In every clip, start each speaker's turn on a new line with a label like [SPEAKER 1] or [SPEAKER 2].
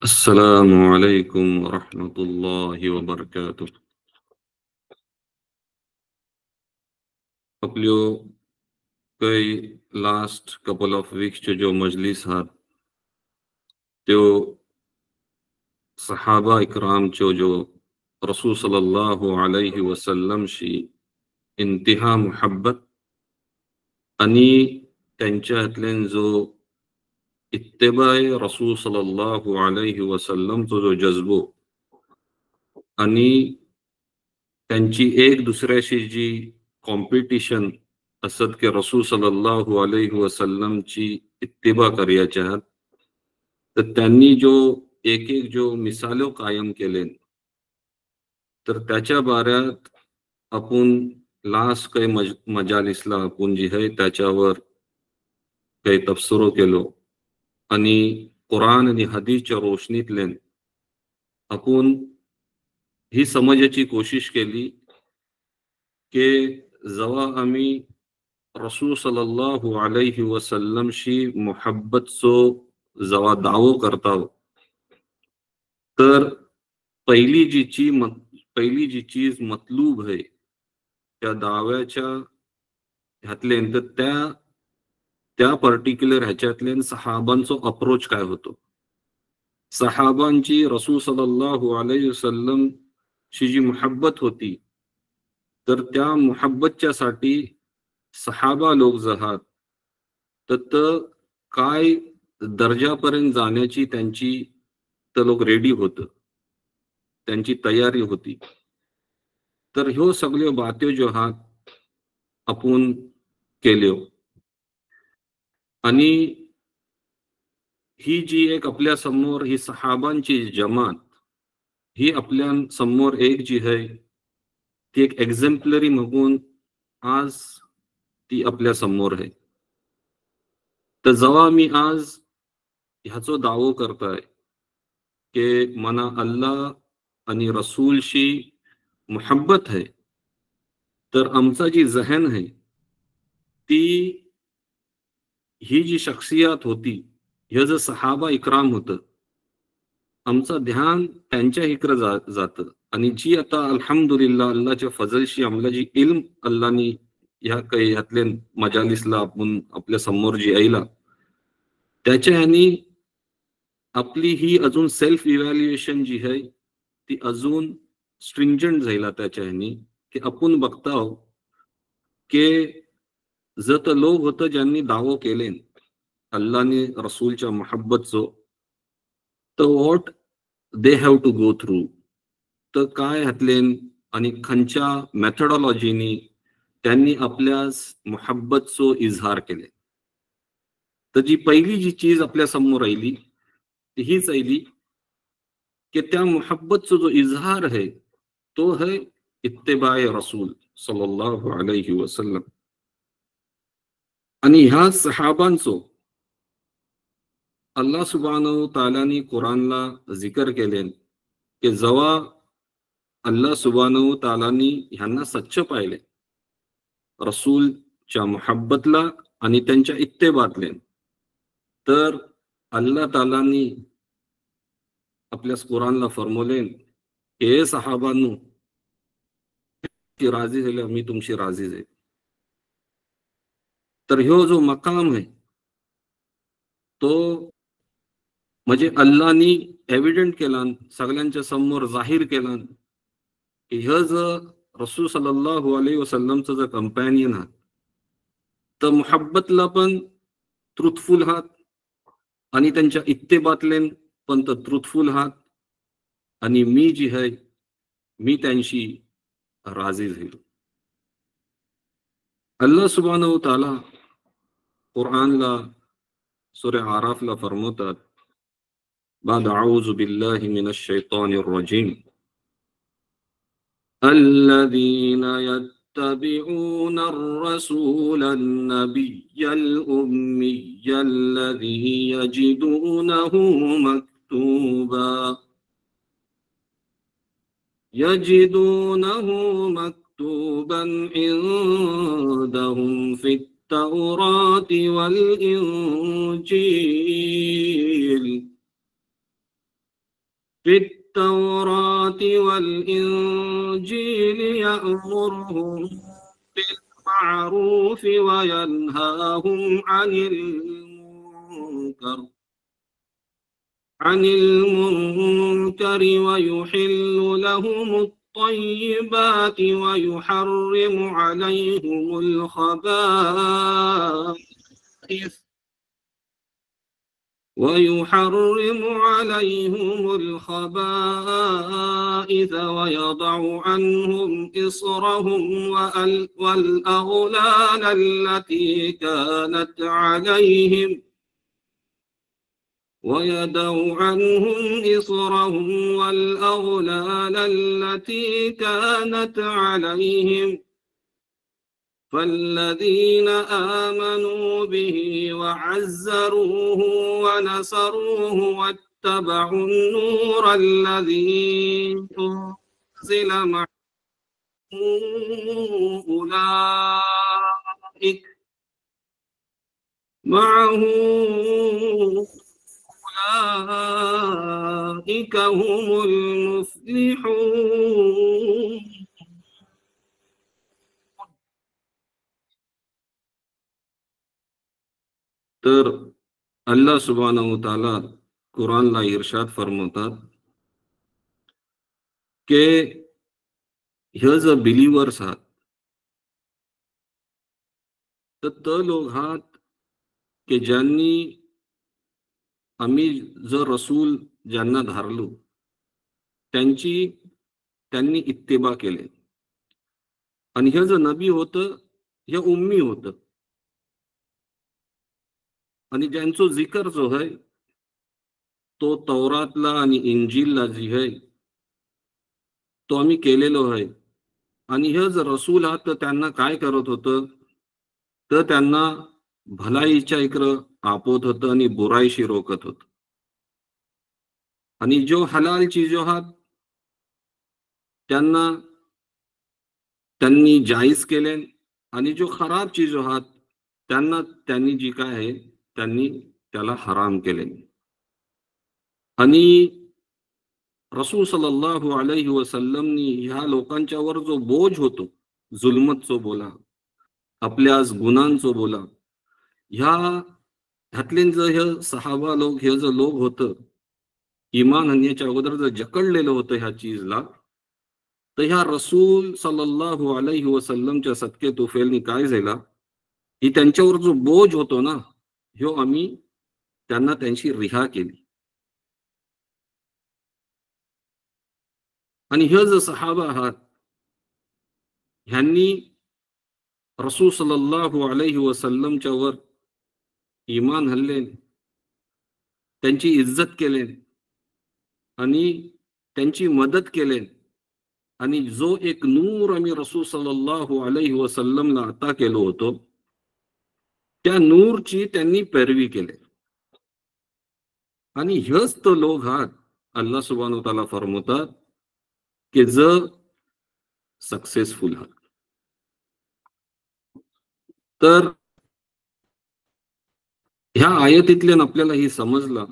[SPEAKER 1] Assalamu alaikum warahmatullahi wabarakatuh. आपल्यो काही last couple of weeks जो मजलिस आहात त्यो सहाबा इकरामच्यो जो रसूल सल्लल्लाहु अलैहि वसल्लम शी इंतिहा मुहब्बत आणि त्यांच्यातल्यान जो इत्तेबाय रसूल सल्लल्लाहु अलैहि वसल्लम जो जज्बो आणि त्यांची एक दुसऱ्याशी जी कॉम्पिटिशन असत की रसूल सल्लल्लाहु अलैहि वसल्लमची इत्तिबा करयाचे आहात तर त्यांनी जो एक एक जो मिसालो कायम केले तर त्याच्या बाऱ्यात आपण लास्ट काही मजालिसला आपण जी आहे त्याच्यावर काही तबसरो केलो आणि कुराण आणि हदीसच्या रोशनीतल्यान आपण ही समजायची कोशिश केली की जेव्हा आम्ही रसूल सल्लल्लाहु अलैहि वसल्लमशी मुहब्बतचो जेव्हा दावो करता तर पहिली जी चीज मतलूब आहे त्या दाव्याच्या ह्यातल्यान तर त्या पर्टिक्युलर ह्याच्यातल्यान सहाबांचो अप्रोच काय होतो. सहाबांची रसूल सल्लल्लाहु अलैहि वसल्लम शी जी मुहब्बत होती तर त्या मुहब्बतच्यासाठी सहाबा लोक जहात तर काय दर्जापर्यंत जाण्याची त्यांची तर लोक रेडी होतं, त्यांची तयारी होती. तर ह्यो सगळ्यो बात्यो ज्यो आहात आपण केल्यो आणि ही जी एक आपल्या समोर ही सहाबांची जमात ही आपल्या समोर एक जी आहे ती एक एक्झेम्पलरी म्हणून आज ती आपल्या समोर आहे. तर जेव्हा मी आज ह्याचो दावो करताय की मना अल्लाह आणि रसूलशी मुहब्बत है तर आमचा जी जहन है ती ही जी शख्सियत होती हे जे सहाबा इकराम होतं आमचं ध्यान त्यांच्या इकडे जातं आणि जी आता अल्हम्दुलिल्लाह अल्लाहच्या फजलशी आम्हाला जी इल्म अल्लाहनी ह्या काही ह्यातले मजालिसला आपण आपल्या समोर जी आईला त्याच्या ह्यानी आपली ही अजून सेल्फ इव्हॅल्युएशन जी आहे ती अजून स्ट्रिंजंट झाला त्याच्या ह्यानी की आपण बघता की जत लोक होतं ज्यांनी दावो केले अल्लाहने रसूलच्या मुहब्बतचो तर what they have to go through तर काय ह्यातलेन आणि खंच्या मेथडॉलॉजीनी त्यांनी आपल्या मुहब्बतचो इजहार केले. तर जी पहिली जी चीज आपल्या समोर आली ती हीच आली की त्या मुहब्बतचो जो इजहार आहे तो है इत्तिबाय रसूल सल्लल्लाहु अलैहि वसल्लम. आणि ह्या सहाबांचो अल्लाह सुब्हानहू तालानी कुरानला जिकर केले की जेव्हा अल्लाह सुब्हानहू तालानी ह्यांना सच्च पाहिले रसूलच्या मुहब्बतला आणि त्यांच्या इत्तेबातले तर अल्लाह तालानी आपल्या कुरानला फरमवले की हे सहाबांनो की राजी झाले मी तुमची राजी आहे. तर ह्यो जो मकाम आहे तो म्हणजे अल्लाहनी एव्हिडंट केला सगळ्यांच्या समोर जाहीर केला की हे जो रसूल सल्लल्लाहु अलैहि वसल्लमचा जो कंपॅनियन हा तर मुहब्बतला पण ट्रुथफुल हात आणि त्यांच्या इत्तेबातलेन पण तर ट्रुथफुल हात आणि मी जी आहे मी त्यांची राजी झालो. अल्लाह सुब्हानहू ताला कुरानला सूरा आराफला फरमवतात बाद अऊजु बिल्लाहि मिनश शैतानिर रजीम الذين يتبعون الرسول النبي الأمي الذي يجدونه مكتوبا عندهم في التوراة والإنجيل في التوراة والإنجيل يأمرهم بالمعروف وينهاهم عن المنكر ويحل لهم الطيبات ويحرم عليهم الخبائث ويضع عنهم إصرهم والأغلال التي كانت عليهم فالذين آمنوا به وعزروه ونصروه واتبعوا النور الذي أنزل معه أولئك هم المفلحون. तर अल्लाह सुब्हानहू व तआला कुरानला इर्शाद फरमावतात की हे जे बिलीवर्स आहात तर ते लोक आहात की ज्यांनी आम्ही जो रसूल ज्यांना धारलो त्यांनी इत्तेबा केले आणि हे जे नबी होतं हे उम्मी होतं आणि ज्यांचा जिकर जो आहे तो तौरातला आणि इंजिलला जी आहे तो आम्ही केलेलो आहे आणि हे जे रसूल आहात तर त्यांना काय करत होतं तर त्यांना भलाईच्या इकडं आपवत होतं आणि बुराईशी रोखत होतं आणि जो हलाल चीजो आहात त्यांनी जायज केले आणि जो खराब चीजो आहात त्यांनी जी काय आहे त्यांनी त्याला हराम केले. आणि रसूल सल्लल्लाहु अलैहि वसल्लमनी ह्या लोकांच्यावर जो बोज होतो जुलमतचो बोला आपल्या गुन्हांचो बोला ह्यातले जे हे सहाबा लोक हे जे लोक होतं इमान आणण्याच्या अगोदर जर जकडलेलं होतं ह्या चीजला तर ह्या रसूल सल्लल्लाहु अलैहि वसल्लमच्या सदके तुफेलनी काय झाला की त्यांच्यावर जो बोज होतो ना ह्यो आम्ही त्यांना त्यांची रिहा केली. आणि हे जे सहाबा आहात ह्यांनी रसूल सल्लल्लाहु अलैहि वसल्लमच्या वर इमान हल्ले त्यांची इज्जत केले आणि त्यांची मदत केले आणि जो एक नूर आम्ही रसूल सल्लल्लाहु अलैहि वसल्लमला अता केलो होतो त्या नूरची त्यांनी पैरवी केले. आणि हेच तो लोक आहात अल्लाह सुब्हानहू व तआला फरमावतात की जे सक्सेसफुल आहात. तर ह्या आयतीतल्यान आपल्याला ही समजलं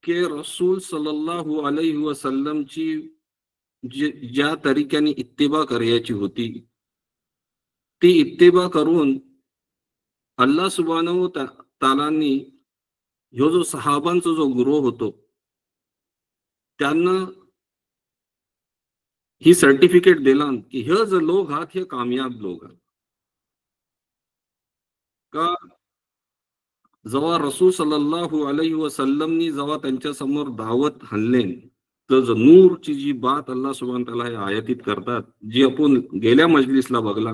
[SPEAKER 1] की रसूल सल्लल्लाहु अलैहि वसल्लमची ज्या तरीक्याने इत्तेबा करायची होती ती इत्तेबा करून अल्लाह सुब्हानहू व तआलानी ह्यो जो सहाबांचा जो ग्रोह होतो त्यांना ही सर्टिफिकेट दिला की हे जे लोक आहात हे कामयाब लोक आहात. का जेव्हा रसूल सल्लल्लाहु अलैहि वसल्लमनी जेव्हा त्यांच्या समोर दावत हल्ले तर नूरची जी बात अल्लाह सुब्हानहू व तआला हे आयतीत करतात जी आपण गेल्या मजलिसला बघला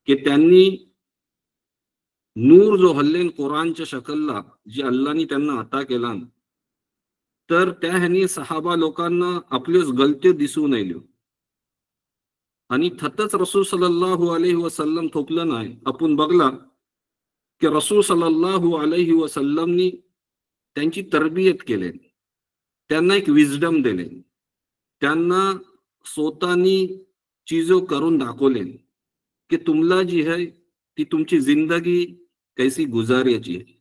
[SPEAKER 1] की त्यांनी नूर जो हल्लेन कुरानच्या शकलला जी अल्लाहनी त्यांना अता केला तर त्या ह्यांनी सहाबा लोकांना आपल्याच गलत्यो दिसून आयल्यो आणि थतच रसूल सल्लल्लाहु अलैहि वसल्लम थोपलं नाही. आपण बघला की रसूल सल्लल्लाहु अलैहि वसल्लमनी त्यांची तरबियत केली त्यांना एक विजडम दिले त्यांना स्वतःनी चीजो करून दाखवले की तुम्हाला जी आहे ती तुमची जिंदगी कैसी गुजारायची आहे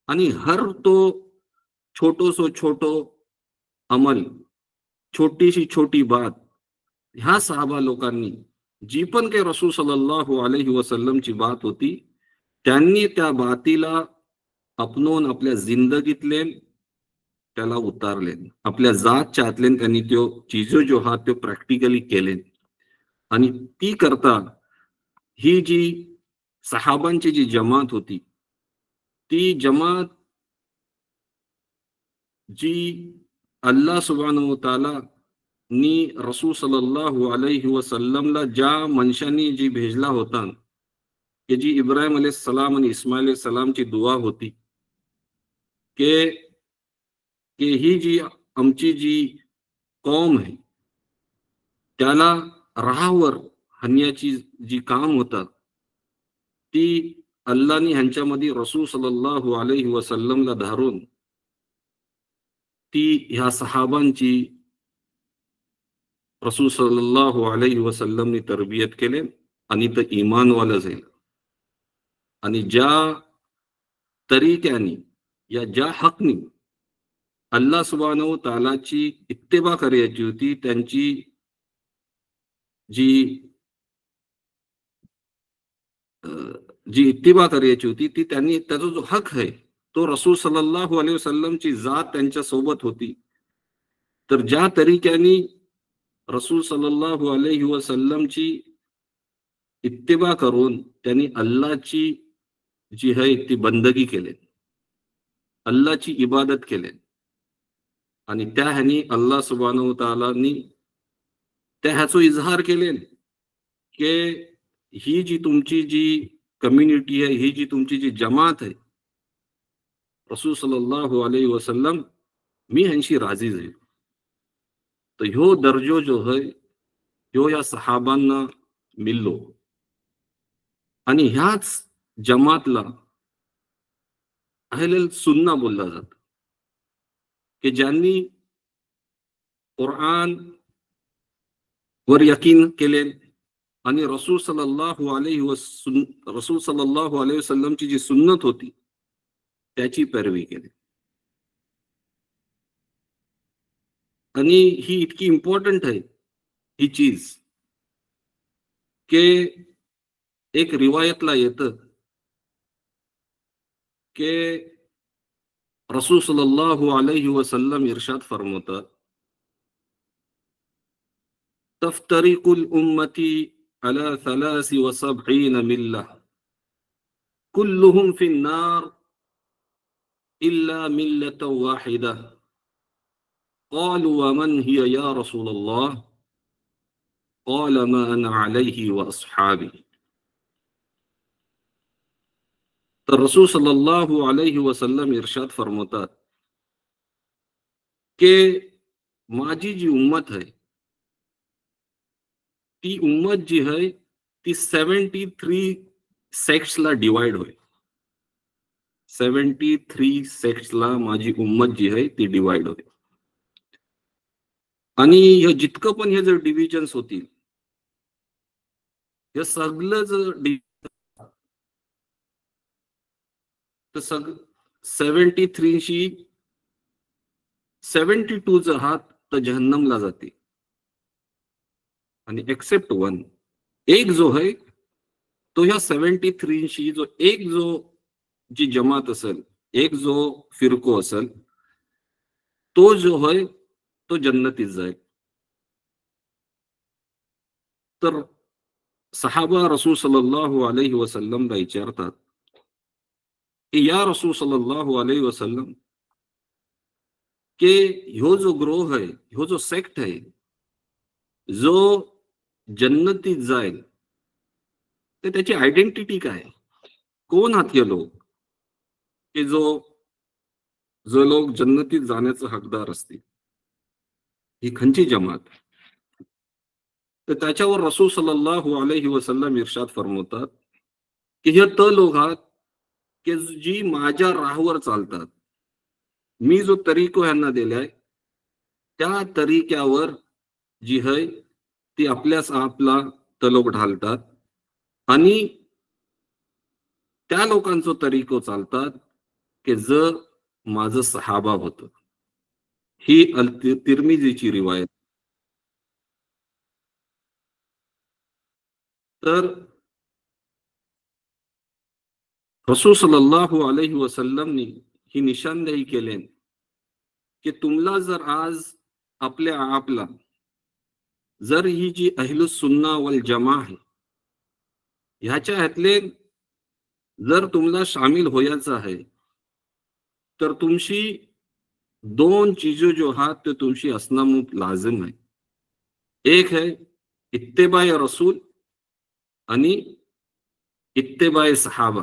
[SPEAKER 1] आणि हर तो छोटोसो छोटो अमल, छोटीशी छोटी बात, ह्या सहाबा लोकांनी जी पण काही रसूल सल्लल्लाहु अलैहि वसल्लमची बात होती, त्यांनी त्या बातीला अपनवून आपल्या जिंदगीतले त्याला उतारले, आपल्या जातच्या आतले त्यांनी तो चीजो जो हा तो प्रॅक्टिकली केले. आणि ती करता ही जी सहाबांची जी जमात होती, ती जमात जी अल्लाह सुब्हानहू व तआला नी रसूल सल्लल्लाहु अलैहि वसल्लमला ज्या मनशानी जी भेजला होता, की जी इब्राहिम अलैहिस्सलाम आणि इस्माईल अलैहिस्सलामची दुआ होती, की ही जी आमची जी कौम आहे त्याला राहावर हाणण्याची जी काम होतं, ती अल्लाहनी ह्यांच्यामध्ये रसूल सल्लल्लाहु अलैहि वसल्लमला धारून ती ह्या सहाबांची रसूल सल्लल्लाहु अलैहि वसल्लमनी तरबियत केले आणि ते ईमानवाला झाले. आणि ज्या तरीक्याने या ज्या हकनी अल्लाह सुब्हानहू व तआलाची इत्तेबा करायची होती, त्यांची जी जी इत्तिबा करायची होती ती त्यांनी, त्याचा जो हक आहे तो रसूल सल्लल्लाहु अलैहि वसल्लमची जात त्यांच्या सोबत होती. तर ज्या तरीक्याने रसूल सल्लल्लाहु अलैहि वसल्लमची इत्तिबा करून त्यांनी अल्लाहची जी आहे ती बंदगी केली, अल्लाहची इबादत केली. आणि त्या ह्यानी अल्लाह सुब्हानहू व तआलानी त्या ह्याचो इजहार केले की ही जी तुमची जी कम्युनिटी आहे, ही जी तुमची जी जमात आहे, रसूल सल्लल्लाहु अलैहि वसल्लम मी ह्यांशी राजी आहे. तर ह्यो दर्जो जो है ह्यो या सहाबांना मिळलो. आणि ह्याच जमातला अहले सुन्ना बोलला जात, की ज्यांनी कुराण वर यकीन केले आणि रसूल सल्लल्लाहु अलैहि वसल्लमची जी सुन्नत होती त्याची पैरवी केली. आणि ही इतकी इम्पॉर्टंट आहे ही चीज, की एक रिवायतला येतं की रसूल सल्लल्लाहु अलैहि वसल्लम इरशाद फरमावतात, तफ्तरिकुल उम्मती अला 73 मिल्ला कुल्लुहुम फिन्नार इल्ला मिल्लतन वाहिदा क़ालू वमन हिय या रसूलल्लाह क़ाल मा अना अलैहि व अस्हाबी. तर रसूल सल्लल्लाहु अलैहि वसल्लम इरशाद फरमावतात की माझी जी उम्मत है ती उम्मत जी है ती 73 सेक्ट्सला डिवाइड होईल. 73 सेक्ट्सला माझी उम्मत जी आहे ती डिवाइड होईल. आणि हे जितकं पण हे जर डिव्हिजन्स होतील, हे सगळं जर तर 73 शी 72 चा हात तर जहन्नमला जाते. आणि एक्सेप्ट वन, एक जो है तो ह्या 73 शी जो एक जो जी जमात असेल, एक जो फिरको असेल, तो जो है तो जन्नतीत जाईल. तर सहाबा रसूल सल्लल्लाहु अलैहि वसल्लमला विचारतात की या रसूल सल्लल्लाहु अलैहि वसल्लम, के ह्यो जो ग्रोह आहे, ह्यो जो सेक्ट आहे, जो जन्नतीत जाईल, तर त्याची आयडेंटिटी काय, कोण आहात हे लोक की जो जो लोक जन्नतीत जाण्याचे हकदार असतील, ही खंची जमात. तर त्याच्यावर रसूल सल्लल्लाहु अलैहि वसल्लम इरशाद फरमावतात की हे त लोक आहात की जी माझ्या राहावर चालतात. मी जो तरीको ह्यांना दिलाय त्या तरीक्यावर जी है ती आपल्यास आपला तलोक ढालतात आणि त्या लोकांचा तरीको चालतात की जर माझं सहाबा होतं. ही तिर्मिजीची रिवायत. तर रसूल सल्लल्लाहु अलैहि वसल्लमनी ही निशानदेही केले की तुम्हाला जर आज आपल्या आपला जर ही जी अहलुस सुन्ना वल जमा आहे ह्याच्या ह्यातले जर तुम्हाला सामील व्हायचं आहे तर तुमची दोन चीजों जो हाथ ते तुमची असणं लाजिम आहे. एक है इत्तेबाय रसूल आणि इत्तेबाय सहाबा.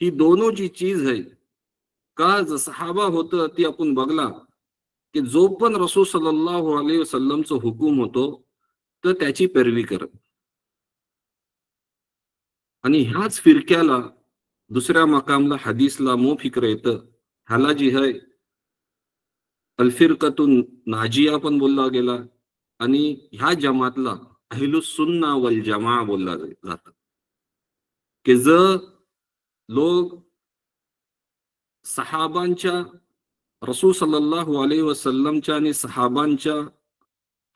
[SPEAKER 1] ही दोनों जी चीज है का सहाबा होतं ती आपण बघला की जो पण रसूल सल्लल्लाहु अलैहि वसल्लमचा हुकूम होतो तर त्याची पैरवी करत. आणि ह्याच फिरक्याला दुसऱ्या मकामला हदीसला फिक्र येतं. ह्याला जी है अल्फिरकतून नाजिया पण बोलला गेला आणि ह्या जमातला अहलुस सुन्ना वल जमा बोलला जातं की जर लोक सहाबांच्या रसूल सल्लल्लाहु अलैहि वसल्लमच्या आणि सहाबांच्या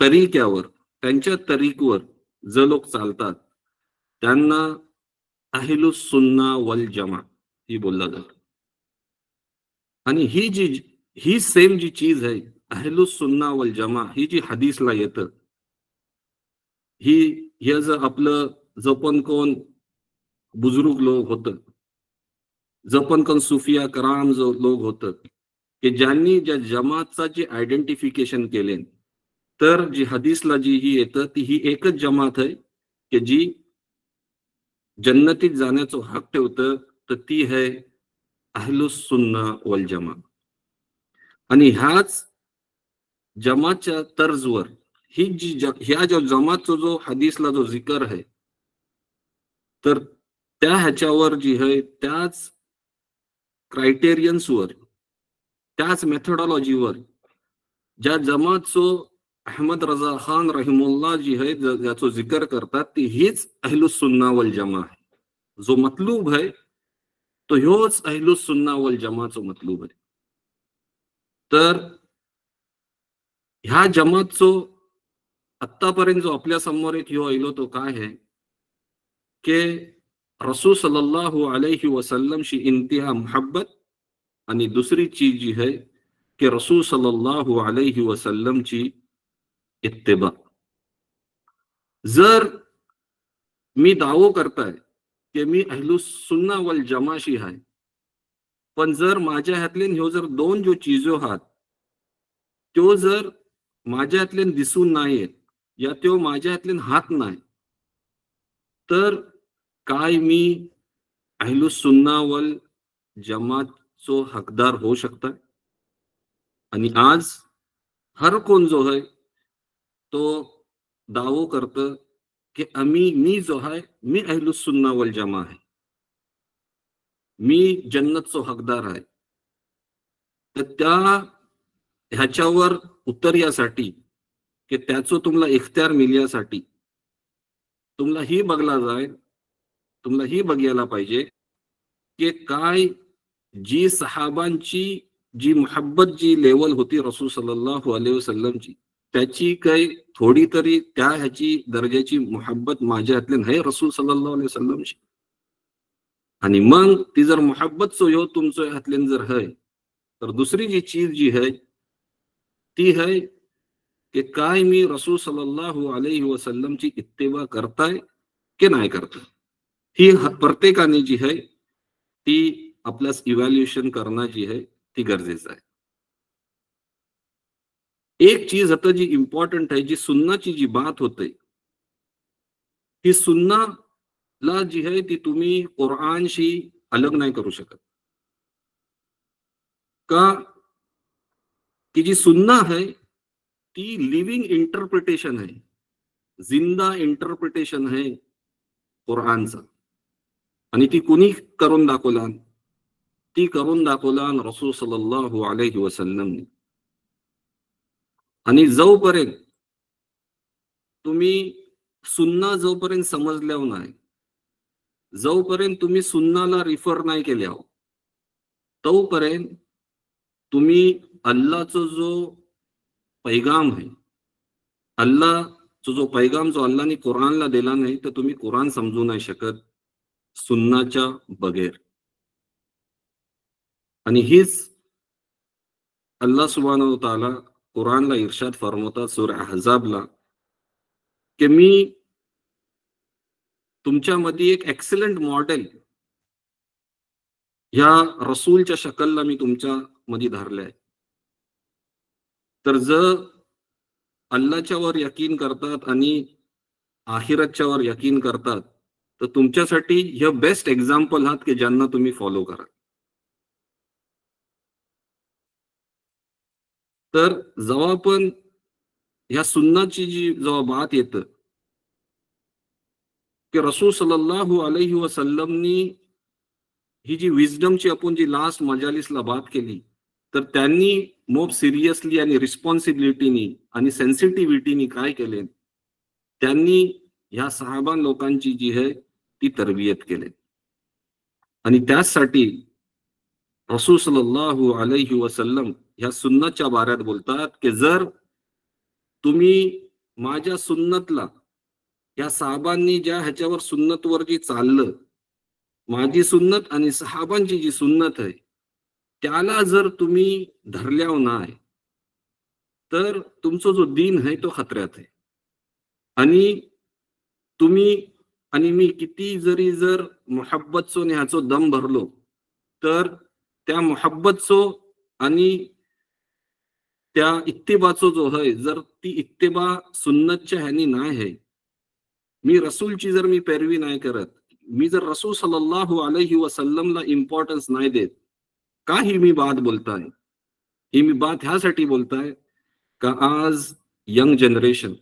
[SPEAKER 1] तरीक्यावर त्यांच्या तरीकवर जे लोक चालतात त्यांना अहलुस सुन्ना वल जमा ही बोलला जातं. आणि ही सेम जी चीज आहे अहलुस सुन्ना वल जमा ही जी हदीसला येतं ही हे जर आपलं जपन कोण बुजुर्ग लोक होतं जपन कोण सुफिया कराम जो लोक होतं की ज्यांनी ज्या जमातचा जे आयडेंटिफिकेशन केले तर जी हदीसला जी ही येतं ती ही एकच जमात आहे की जी जन्नतीत जाण्याचं हक ठेवतं तर ती आहे अहलुस सुन्ना वल जमा. आणि ह्याच जमातच्या तर्जवर ही ह्या जो जमातचा जो हदीसला जो जिकर आहे तर त्या ह्याच्यावर जी आहे त्याच क्रायटेरियन्सवर त्याच मेथोडॉलॉजीवर ज्या जमातचो अहमद रजा खान रहिमुल्लाह जी है ज्याचो जिकर करतात ती हीच अहलुस सुन्ना वल जमा आहे. जो मतलूब आहे तो ह्योच अहलुस सुन्ना वल जमाचो मतलूब आहे. तर ह्या जमातचो आत्तापर्यंत जो आपल्या समोर एक ह्यो आयलो तो काय आहे की रसूल सल्लल्लाहु अलैहि वसल्लमशी इंतिहा मोहब्बत आणि दुसरी चीज जी है की रसूल सल्लल्लाहु अलैहि वसल्लमची इत्तिबा. जर मी दावो करताय की मी अहलुस सुन्ना वल जमाशी आहे पण जर माझ्या ह्यातले ह्यो जर दोन जो चीजो आहात त्यो जर माझ्या ह्यातले दिसून नाहीत या त्यो माझ्या ह्यातले हात नाही तर काय मी अहलुस सुन्ना वल जमातचो हकदार होऊ शकता. आणि आज हर कोण जो आहे तो दावो करतं की मी जो आहे मी अहलुस सुन्ना वल जमा आहे मी जन्नतचो हकदार आहे. तर त्या ह्याच्यावर उत्तर यासाठी की त्याचो तुम्हाला इख्तियार मिळण्यासाठी तुम्हाला ही बघला जाईल तुम्हाला ही बघायला पाहिजे की काय जी सहाबांची जी मोहब्बत जी लेवल होती रसूल सल्लल्लाहु अलैहि वसल्लमची त्याची काही थोडी तरी त्या ह्याची दर्जाची मोहब्बत माझ्या हातले नाही रसूल सल्लल्लाहु अलैहि वसल्लमची. आणि मग ती जर मोहब्बत सो ह्यो तुमच्या हातले जर है तर दुसरी जी चीज जी है ती है की काय मी रसूल सल्लल्लाहु अलैहि वसल्लमची इत्तिबा करताय की नाही करताय. ही प्रत्येकाने जी है ती आपल्यास इव्हॅल्युएशन करणं जी आहे ती गरजेचं आहे. एक चीज आता जी इम्पॉर्टंट आहे जी सुन्नाची जी बात होते ती सुन्ना ला जी आहे ती तुम्ही कुराणशी अलग नाही करू शकत. का की जी सुन्ना है ती लिव्हिंग इंटरप्रिटेशन आहे जिंदा इंटरप्रिटेशन आहे कुराणचा. आणि ती कुणी करून दाखवला ती करून दाखवला रसूल सल्लल्लाहु अलैहि वसल्लम. आणि जोपर्यंत तुम्ही सुन्ना जोपर्यंत समजल्यावर नाही जोपर्यंत तुम्ही सुन्नाला रिफर नाही केल्या तोपर्यंत तुम्ही अल्लाहचा जो पैगाम आहे, जो पैगाम जो अल्लाहने कुराणला दिला नाही, तर तुम्ही कुराण समजू नाही शकत सुन्नाच्या बगैर. आणि हीच अल्लाह सुब्हानहू व तआला कुराणला इर्शाद फरमवतात सूरा अहझाबला, की मी तुमच्यामध्ये एक एक्सलंट मॉडेल ह्या रसूलच्या शकलला मी तुमच्या मध्ये धरलंय. तर जर अल्लाहच्या वर यकीन करतात आणि आखिरतच्या वर यकीन करतात, तर तुमच्यासाठी हे बेस्ट एक्झाम्पल आहात की ज्यांना तुम्ही फॉलो करा. तर जेव्हा पण ह्या सुन्नाची जेव्हा बात येतं, की रसूल सल्लल्लाहु अलैहि वसल्लमनी ही जी विजडमची आपण जी लास्ट मजालिसला बात केली, तर त्यांनी मोप सिरियसली आणि रिस्पॉन्सिबिलिटीनी आणि सेन्सिटिव्हिटीनी काय केले, त्यांनी ह्या सहाबा लोकांची जी आहे ती तरबियत केली. आणि त्यासाठी रसूल सल्लल्लाहु अलैहि वसल्लम ह्या सुन्नतच्या बाऱ्यात बोलतात, की जर तुम्ही माझ्या सुन्नतला, या साहाबांनी ज्या ह्याच्यावर सुन्नतवर जी चाललं, माझी सुन्नत आणि सहाबांची जी सुन्नत आहे, त्याला जर तुम्ही धरल्यावर नाही, तर तुमचा जो दीन आहे तो खतऱ्यात आहे. आणि तुम्ही आणि मी किती जर मोहब्बतचो ह्याचो दम भरलो, तर त्या मोहब्बतचो आणि त्या इत्तिबाचो जो आहे, जर ती इत्तिबा सुन्नतच्या ह्यानी नाही आहे, मी रसूलची जर मी पैरवी नाही करत, मी जर रसूल सल्लल्लाहु अलैहि वसल्लमला इम्पॉर्टन्स नाही देत, का ही मी बात बोलताय? ही मी बात ह्यासाठी बोलताय का आज यंग जनरेशन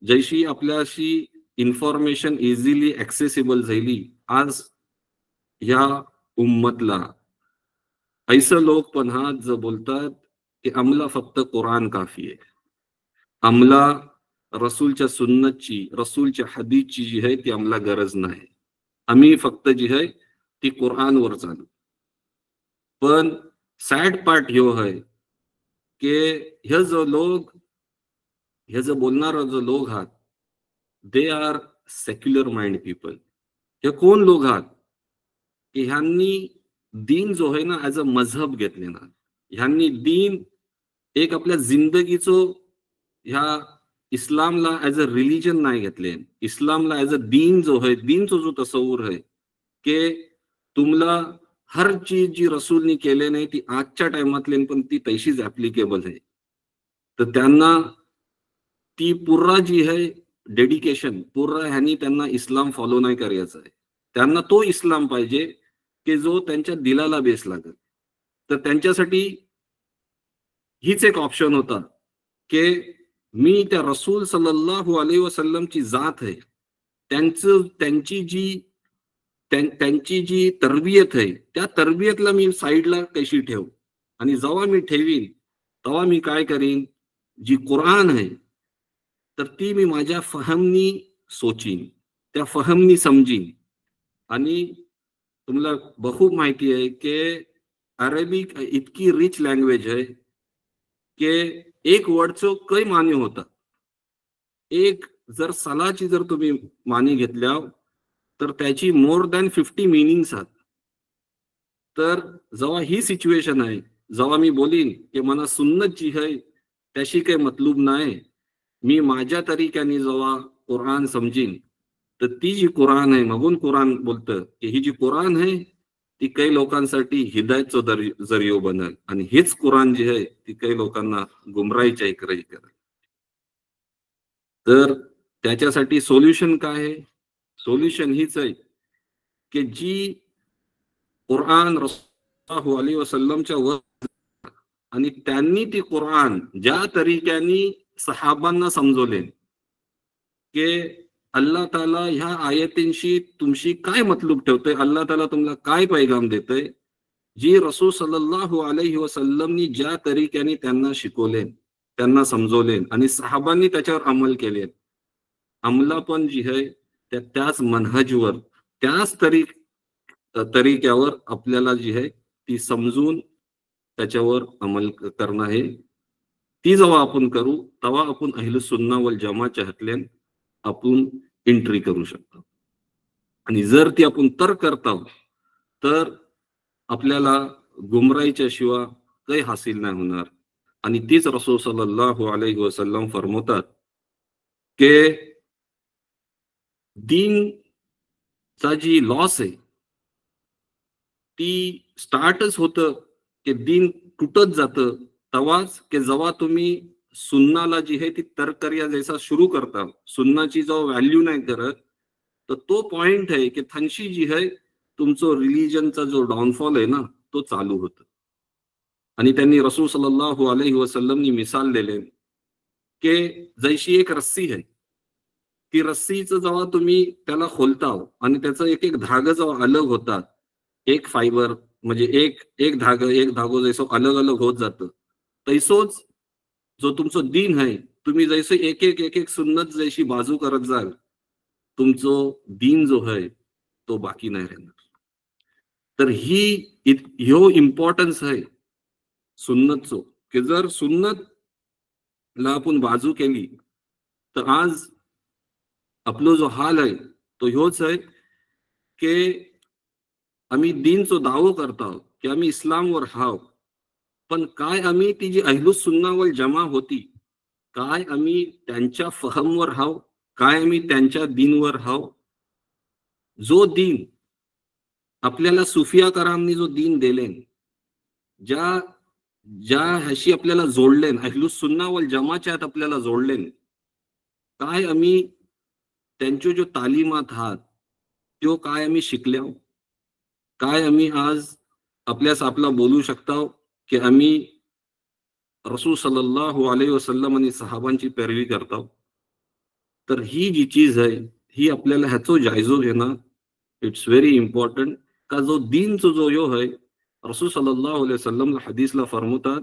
[SPEAKER 1] जैशी आपल्याशी इन्फॉर्मेशन इझिली ऍक्सेसिबल झाली, आज ह्या उम्मतला ऐसे लोक पण आहात जो बोलतात की आम्हाला फक्त कुराण काफी आहे, आम्हाला रसूलच्या सुन्नतची, रसूलच्या हदीसची जी आहे ती आम्हाला गरज नाही, आम्ही फक्त जी आहे ती कुराणवर चालू. पण सॅड पार्ट ह्यो आहे की हे जो लोक, हे जो बोलणारा जो लोक आहात, they are secular mind people. हे कोण लोक आहात की ह्यांनी दीन जो आहे ना ऍज अ मजहब घेतले ना, ह्यांनी दीन एक आपल्या जिंदगीचो, ह्या इस्लामला ऍज अ रिलीजन नाही घेतले, इस्लामला ऍज अ दीन जो आहे, दीनचो जो तसवूर आहे की तुम्हाला हर चीज जी रसूलनी केले नाही ती आजच्या टाइमातले पण ती तशीच ऍप्लिकेबल आहे. तर त्यांना ती पुरा जी आहे डेडिकेशन, पुरा ह्यांनी त्यांना इस्लाम फॉलो नाही करायचं आहे. त्यांना तो इस्लाम पाहिजे की जो त्यांच्या दिलाला बेस लागेल. तर त्यांच्यासाठी हीच एक ऑप्शन होता की मी त्या रसूल सल्लल्लाहु अलैहि वसल्लमची जात आहे, त्यांची जी तरबियत आहे, त्या तरबियतला मी साईडला कशी ठेवू. आणि जेव्हा मी ठेवीन तेव्हा मी काय करीन, जी कुराण आहे तर ती मी माझ्या फहमनी सोचीन, त्या फहमनी समजीन. आणि तुम्हाला बहुत माहिती आहे की अरेबिक इतकी रिच लँग्वेज आहे की एक वर्डचं काही माने होतं. एक जर सलाची जर तुम्ही मानी घेतल्या, तर त्याची मोर दॅन 50 मिनिंग्स आहेत. तर जेव्हा ही सिच्युएशन आहे, जेव्हा मी बोलीन की मला सुन्नत जी आहे त्याशी काही मतलब नाही, मी माझ्या तरीक्याने जेव्हा कुराण समजीन, तर ती जी कुराण आहे, म्हणून कुराण बोलतं की ही जी कुराण आहे ती काही लोकांसाठी हिदायतचो जरियो बनेल, आणि हेच कुराण जी आहे ती काही लोकांना गुमराहीच्या इकराई करेल. तर त्याच्यासाठी सोल्युशन काय आहे? सोल्युशन हीच आहे की जी कुराण रसूलुल्लाह अलैहि वसल्लमच्या वर, आणि त्यांनी ती कुराण ज्या तरीक्याने सहाबांना समजवले की अल्लाह ताला ह्या आयतींशी तुमशी काय मतलब ठेवतोय, अल्लाह ताला तुम्हाला काय पैगाम देतोय, जी रसूल सल्लल्लाहु अलैहि वसल्लमनी ज्या तरीक्याने त्यांना शिकवले, त्यांना समजवले आणि सहाबांनी त्याच्यावर अंमल केले, अंमला पण जी आहे त्याच मनहजवर, त्याच तरीक्यावर आपल्याला जी आहे ती समजून त्याच्यावर अंमल करणं आहे. ती जेव्हा आपण करू तेव्हा आपण अहलुस सुन्ना वल जमाच्या हातल्यान आपण एंट्री करू शकतो. आणि जर ती आपण तर करतो तर आपल्याला गुमराईच्या शिवाय काही हासिल नाही होणार. आणि तीच रसूल सल्लल्लाहु अलैहि वसल्लम फरमवतात की दीनचा जी लॉस आहे ती स्टार्टच होतं की दीन तुटत जातं तेव्हाच की जेव्हा तुम्ही सुन्नाला जी आहे ती तरकरिया जैसा सुरू करता, सुन्नाची जो व्हॅल्यू नाही करत, तर तो पॉइंट आहे की थनशी जी आहे तुमचं रिलीजनचा जो डाउनफॉल आहे ना तो चालू होतो. आणि त्यांनी रसूल सल्लल्लाहु अलैहि वसल्लमनी मिसाल दिले की जैशी एक रस्सी आहे, ती रस्सीचं जेव्हा तुम्ही त्याला खोलता आणि त्याचं एक एक धागा जेव्हा अलग होतात, एक फायबर म्हणजे एक एक धागा एक धागो जैसो अलग अलग होत जातं, तैसोच जो तुमचं दीन आहे, तुम्ही जैसे एक एक एक एक सुन्नत जैशी बाजू करत जाल, तुमचं दीन जो आहे तो बाकी नाही राहणार. तर ही ह्यो इम्पॉर्टन्स आहे सुन्नतचो, की जर सुन्नत ला आपण बाजू केली तर आज आपलो जो हाल आहे तो ह्योच आहे की आम्ही दीनचो दावो करतो की आम्ही इस्लामवर हाव, पण काय आम्ही ती जी अहलुस सुन्ना वल जमा होती, काय आम्ही त्यांच्या फहमवर हाव, काय आम्ही त्यांच्या दीनवर हाव? जो दीन आपल्याला सुफिया करामनी जो दीन दिलेन, ज्या ज्या ह्याशी आपल्याला जोडलेन, अहलुस सुन्ना वल जमाच्यात आपल्याला जोडलेन, काय आम्ही त्यांचे जो तालीमात आहात त्यो काय आम्ही शिकल्या, काय आम्ही आज आपल्यास आपला बोलू शकतो की आम्ही रसूल सल्लल्लाहु अलैहि वसल्लम आणि सहाबांची पैरवी करतो. तर ही जी चीज आहे ही आपल्याला ह्याचो जायजो घेणं इट्स व्हेरी इम्पॉर्टंट. का जो दीनचो जो यो आहे रसूल सल्लल्लाहु अलैहि वसल्लम हदीसला फरमवतात,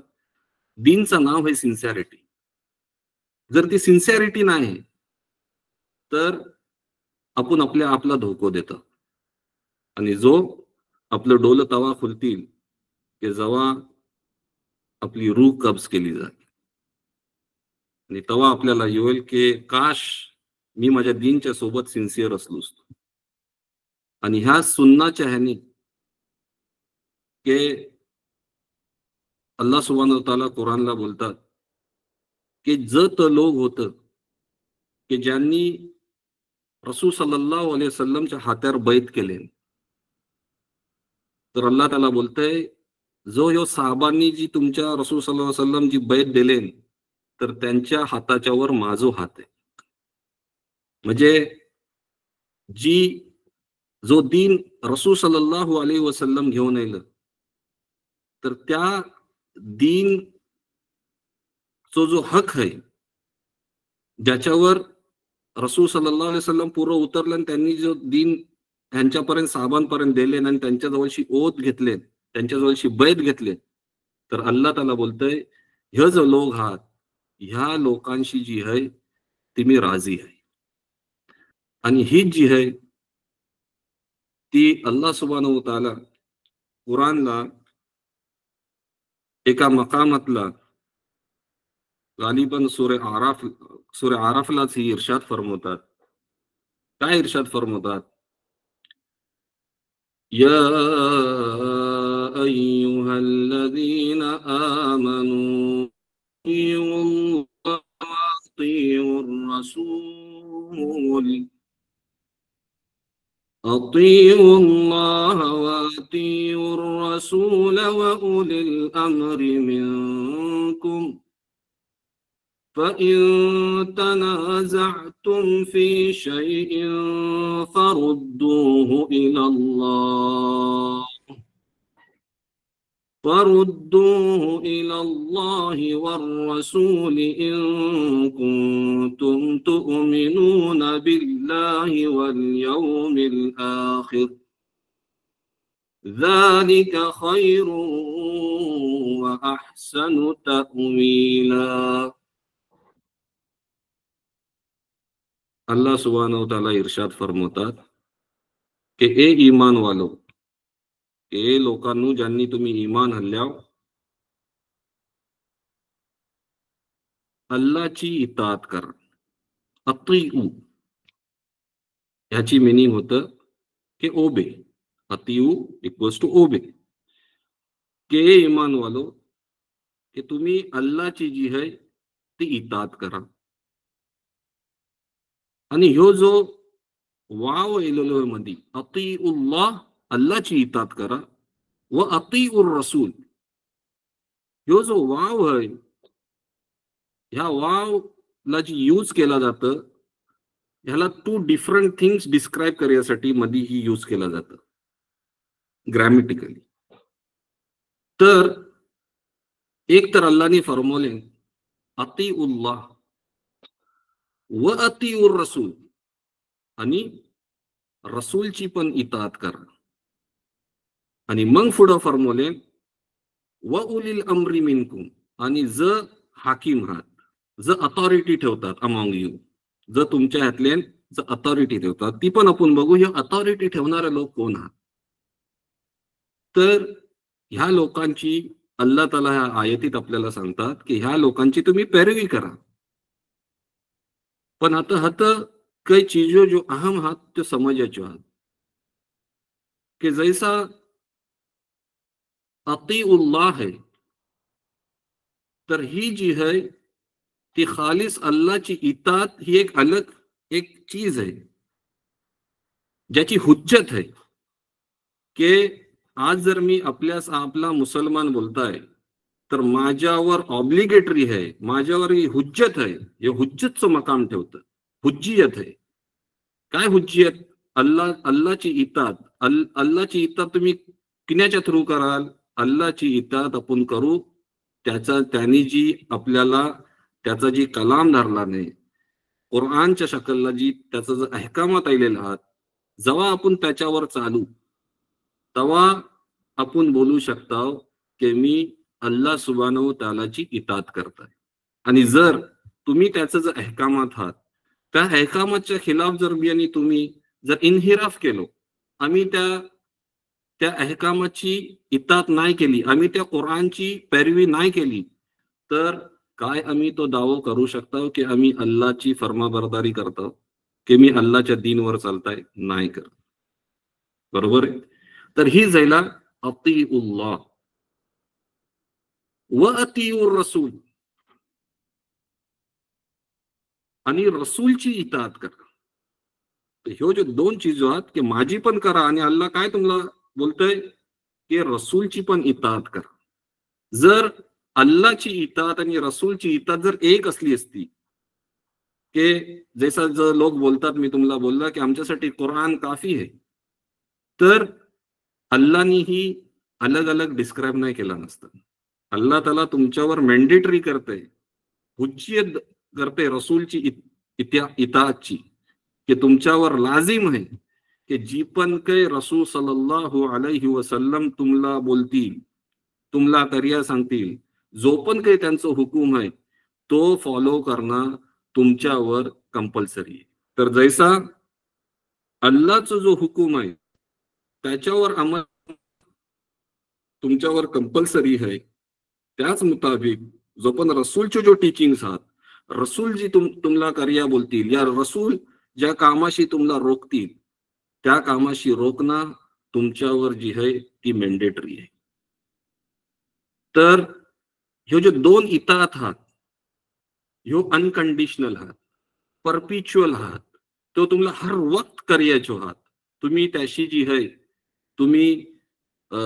[SPEAKER 1] दीनचं नाव आहे सिन्सिअरिटी. जर ती सिन्सिअरिटी नाही तर आपण आपला धोको देतो. आणि जो आपलं डोलं तवा खुलतील की जेव्हा आपली रूह कब्ज केली जाईल आणि तेव्हा आपल्याला येईल की काश मी माझ्या दीनच्या सोबत सिन्सिअर असलो असतो. आणि ह्या सुन्नाच्या ह्यानी की अल्लाह सुब्हानहू व तआला कुराणला बोलतात की जत लोक होतं की ज्यांनी रसूल सल्लल्लाहु अलैहि वसल्लमच्या हात्यावर बैत केले, तर अल्लाह त्याला बोलतंय जो ह्यो साहाबांनी जी तुमच्या रसूल सल्लल्लाहु अलैहि वसल्लम जी बैत दिले, तर त्यांच्या हाताच्या वर माझो हात आहे. म्हणजे जी जो दीन रसूल सल्लल्लाहु अलैहि वसल्लम घेऊन येलं, तर त्या दीन जो हक आहे ज्याच्यावर रसूल सल्लल्लाहु अलैहि वसल्लम पूर्ण उतरलं आणि त्यांनी जो दीन ह्यांच्यापर्यंत साहेबांपर्यंत दिले आणि त्यांच्या जवळशी ओथ घेतले, त्यांच्या जवळशी बैत घेतले, तर अल्लाह त्याला बोलतंय ह्य जो लोक आहात ह्या लोकांशी जी आहे ती मी राजी आहे. आणि ही जी आहे ती अल्लाह सुब्हानहू व तआला कुराणला एका मकामातला गालिबन सूरे आराफलाच ही इर्शाद फरमवतात. काय इर्शाद फरमवतात? या अय्युहल्लज़ीना आमनू अतिउल्लाह व अतिउर रसूल अतिउल्लाह व अतिउर रसूल व उलिल अम्रि मिनकुम فإن تنازعتم في شيء فردوه إلى الله والرسول إن كنتم تؤمنون بالله واليوم الآخر ذلك خير وأحسن تأويلا. अल्लाह सुब्हानहू व तआला इरशाद फरमातात कि ए ईमान वालो, ए लोकांनो, ज्यांनी तुम्ही इमान हल्ल्याव, अल्लाची इताअत करा. अतिऊ ह्याची मिनिंग होतं की ओबे. अतिऊ इक्वल्स टू ओबे. के इमान वालो, की तुम्ही अल्लाची जी आहे ती इताअत करा. आणि ह्यो जो वाव येलेलो मध्ये, अतिउल्लाह, अल्लाची इताअत करा, व अतिउर रसूल, ह्यो जो वाव आहे, ह्या वाव ला जी यूज केला जातं, ह्याला टू डिफरंट थिंग्स डिस्क्राईब करण्यासाठी मध्ये ही यूज केला जातं ग्रॅमेटिकली. तर एक तर अल्लाहने फरमवले अतिउल्लाह व अतिउर रसूल, आणि रसूलची पण इताअत करा. आणि मग पुढं फरमवले व उलिल अमरी मिनकुम, आणि ज हाकीम आहात, ज अथॉरिटी ठेवतात अमॉंग यू, ज तुमच्या ह्यातले ज अथॉरिटी ठेवतात, ती पण आपण बघू. हे अथॉरिटी ठेवणारे लोक कोण आहात? तर ह्या लोकांची अल्लाह ताला ह्या आयतीत आपल्याला सांगतात की ह्या लोकांची तुम्ही पैरवी करा. पण आता काही चीजों जो अहम हात तो समजायचो आहात की जैसा अतिउल्लाह है, तर ही जी है ती खालिस अल्लाहची इताअत ही एक अलग एक चीज आहे ज्याची हुज्जत आहे. की आज जर मी आपला मुसलमान बोलताय, तर माझ्यावर ऑब्लिगेटरी आहे, माझ्यावर ही हुज्जत आहे. हे हुज्जतचं मकाम ठेवतं, हुज्जियत आहे. काय हुज्जियत? अल्लाची इताअत. अल्लाची इताअत तुम्ही किण्याच्या थ्रू कराल? अल्लाची इताअत आपण करू त्यांनी जी आपल्याला त्याचा जी कलाम धरला नाही, कुरानच्या शकलला जी त्याचा जो अहकामात आलेला आहात, जेव्हा आपण त्याच्यावर चालू, तेव्हा आपण बोलू शकता की मी अल्लाह सुब्हानहू तआलाची इताअत करताय. आणि जर तुम्ही त्याचं जर अहकामात आहात, त्या अहकामाच्या खिलाफ जर मी आणि तुम्ही जर इन्हिराफ केलो, आम्ही त्या अहकामाची इताअत नाही केली, आम्ही त्या कुरानची पैरवी नाही केली, तर काय आम्ही तो दावा करू शकतो की आम्ही अल्लाहची फर्माबरदारी करतो, की मी अल्लाहच्या दीनवर चालताय? नाही करत. बरोबर आहे? तर ही जायला अतिउल्लाह व अतिउर रसूल, आणि रसूलची इताअत करा. तर ह्यो जो दोन चीज आहात की माझी पण करा, आणि अल्लाह काय तुम्हाला बोलतोय की रसूलची पण इताअत करा. जर अल्लाहची इताअत आणि रसूलची इताअत जर एक असली असती, की जैसा जो लोक बोलतात, मी तुम्हाला बोलला की आमच्यासाठी कुरान काफी आहे, तर अल्लाहनी ही अलग अलग डिस्क्राईब नाही केला नसतं. अल्लाह ताला तुमच्यावर मॅन्डेटरी करते, हुज्जियत करते रसूलची इताअतची, की तुमच्यावर लाजिम आहे की जी पण काही रसूल सल्लल्लाहु अलैहि वसल्लम तुम्हाला बोलतील, तुम्हाला करिया सांगतील, जो पण काही त्यांचा हुकूम आहे तो फॉलो करणं तुमच्यावर कंपल्सरी आहे. तर जैसा अल्लाहचा जो हुकूम आहे त्याच्यावर अंमल तुमच्यावर कंपल्सरी आहे, त्याच मुताबिक जो पण रसूलचे जो टीचिंग्स आहात, रसूल जी तुम्हाला करिया बोलतील, या रसूल ज्या कामाशी तुम्हाला रोखतील, त्या कामाशी रोखणं तुमच्यावर जी आहे ती मॅन्डेटरी आहे. तर ह्यो जो दोन इताअत आहात, ह्यो अनकंडिशनल आहात, परपिच्युअल आहात, तो तुम्हाला हर वक्त करायचो आहात. तुम्ही त्याशी जी आहे तुम्ही अ,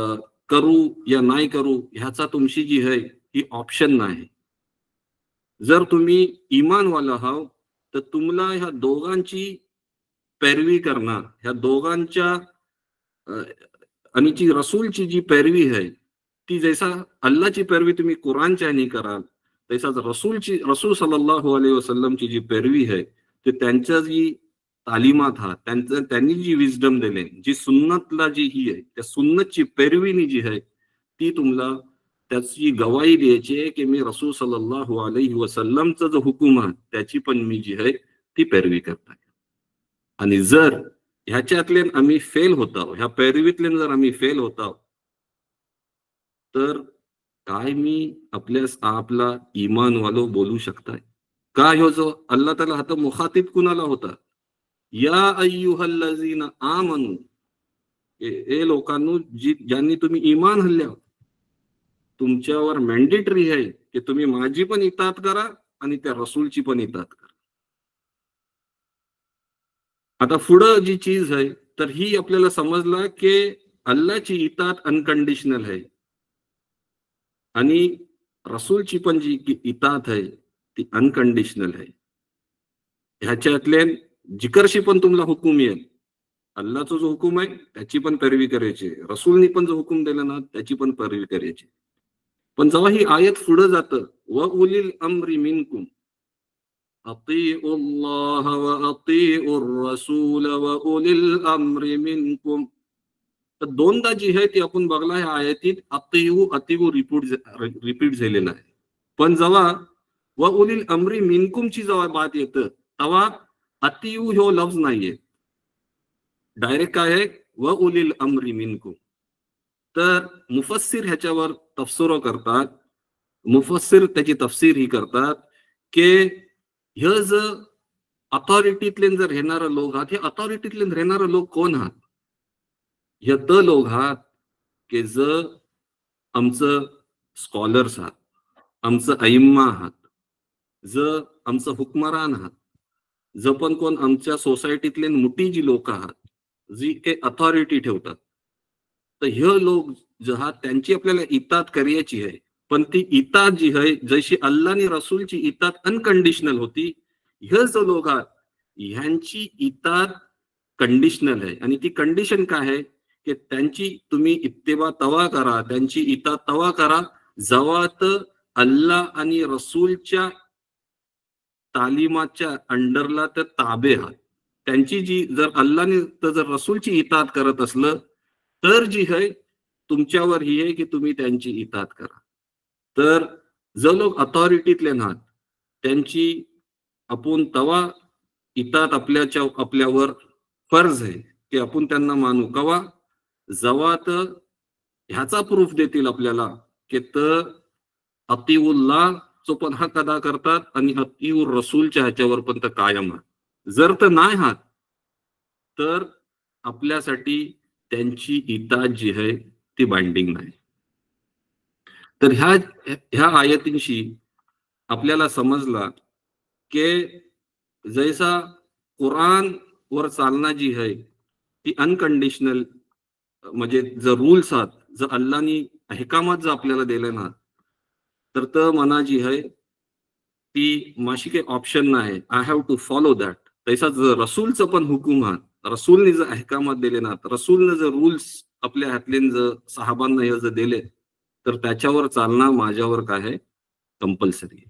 [SPEAKER 1] करू या नाही करू ह्याचा तुमची जी आहे ही ऑप्शन नाही. जर तुम्ही इमानवाला आहात, तर तुम्हाला ह्या दोघांची पैरवी करणार, ह्या दोघांच्या अ, आणि जी रसूलची जी पैरवी आहे, ती जैसा अल्लाहची पैरवी तुम्ही कुरानच्या ह्यानी कराल, तैसाच रसूल सल्लल्लाहु अलैहि वसल्लमची जी पैरवी आहे, ते त्यांच्या जी तालीमात हा त्यांनी जी विजडम दिले, जी सुन्नतला जी ही आहे, त्या सुन्नतची पैरवीनी जी आहे ती तुम्हाला त्याची गवाही द्यायची आहे की मी रसूल सल्लल्लाहु अलैहि वसल्लमचा जो हुकूम आहे त्याची पण मी जी आहे ती पैरवी करताय. आणि जर ह्याच्यातले आम्ही फेल होतो, ह्या पैरवीतले जर आम्ही फेल होतो, तर काय मी आपला ईमान वालो बोलू शकताय का? ह्यो जो अल्लाह ताला आता मुखातिब कुणाला होता? या अय्युहल्लझीना आमनू, ए लोकांनो ज्यांनी तुम्ही ईमान हल्ल्या, तुमच्यावर मॅन्डेटरी आहे की तुम्ही माझी पण इतात करा आणि त्या रसूलची पण इतात करा. आता पुढं जी चीज आहे, तर ही आपल्याला समजला की अल्लाची इतात अनकंडिशनल आहे आणि रसूलची पण जी इतात आहे ती अनकंडिशनल आहे. ह्याच्यातले जिकरशी पण तुम्हाला हुकूम येईल, अल्लाचा जो हुकूम आहे त्याची पण पैरवी करायची, रसूलनी पण जो हुकूम दिला ना त्याची पण पैरवी करायची. पण जेव्हा ही आयत पुढे जातं, व उलिल अम्री मिनकुम अतिउल्लाह व अतिउर रसूल व उलिल अम्री मिनकुम, तर दोनदा जी आहे ती आपण बघला ह्या आयतीत अतिऊ अतिऊ रिपीट झालेला आहे. पण जेव्हा व उलिल अम्री मिनकुमची जेव्हा बात येतं तेव्हा अतिऊ ह्यो लफ्ज नाहीये, डायरेक्ट काय आहे, व उलिल अम्री मिनकुम. तर मुफस्सिर ह्याच्यावर तफसिर करतात, मुफस्सिर त्याची तफसीर ही करतात की हे ज अथॉरिटीतले जर राहणारे लोक आहात, हे अथॉरिटीतले राहणारे लोक कोण आहात? हे त लोक आहात की ज आमचं स्कॉलर्स आहात, आमचं अइम्मा आहात, ज आमचं हुकमरान आहात, ज पण कोण आमच्या सोसायटीतले मोठी जी लोक आहात, जी काही अथॉरिटी ठेवतात, तर हे लोक जे आहात त्यांची आपल्याला इतात करायची आहे. पण ती इतात जी आहे जशी अल्लाह आणि रसूलची इतात अनकंडिशनल होती, हे जो लोक आहात ह्यांची इतात कंडिशनल आहे. आणि ती कंडिशन काय आहे की त्यांची तुम्ही इत्तेबा तवा करा, त्यांची इतात तवा करा जवात अल्लाह आणि रसूलच्या तालिमाच्या अंडरला तर ताबे आहात. त्यांची जी जर अल्लाहने तर जर रसूलची इतात करत असलं तर जी आहे तुमच्यावर ही आहे की तुम्ही त्यांची इतात करा. तर जो लोक अथॉरिटीतले नाहीत त्यांची आपण तवा इतात आपल्यावर फर्ज आहे की आपण त्यांना मानू कवा, जवा तर ह्याचा प्रूफ देतील आपल्याला की तर अतिउल्लाह जो पण हक अदा करतात आणि अतिउर रसूलच्या ह्याच्यावर पण तर कायम आहात. जर तर नाही आहात तर आपल्यासाठी त्यांची इतात जी आहे ती बाइंडिंग नाही. तर ह्या ह्या आयतींशी आपल्याला समजला की जैसा कुरान वर चालना जी आहे ती अनकंडिशनल, म्हणजे जर रूल्स आहात, जर अल्लानी अहकामात जर आपल्याला दिले ना, तर मना जी आहे ती माशी काही ऑप्शन नाही, I have to follow that. तैसा जर रसूलचं पण हुकूम आहात, रसूलने जर अहकामात दिले ना, रसूलने जर रूल्स आपल्या हातले जर सहाबांना हे जर दिले तर त्याच्यावर चालणं माझ्यावर काय आहे, कंपल्सरी आहे.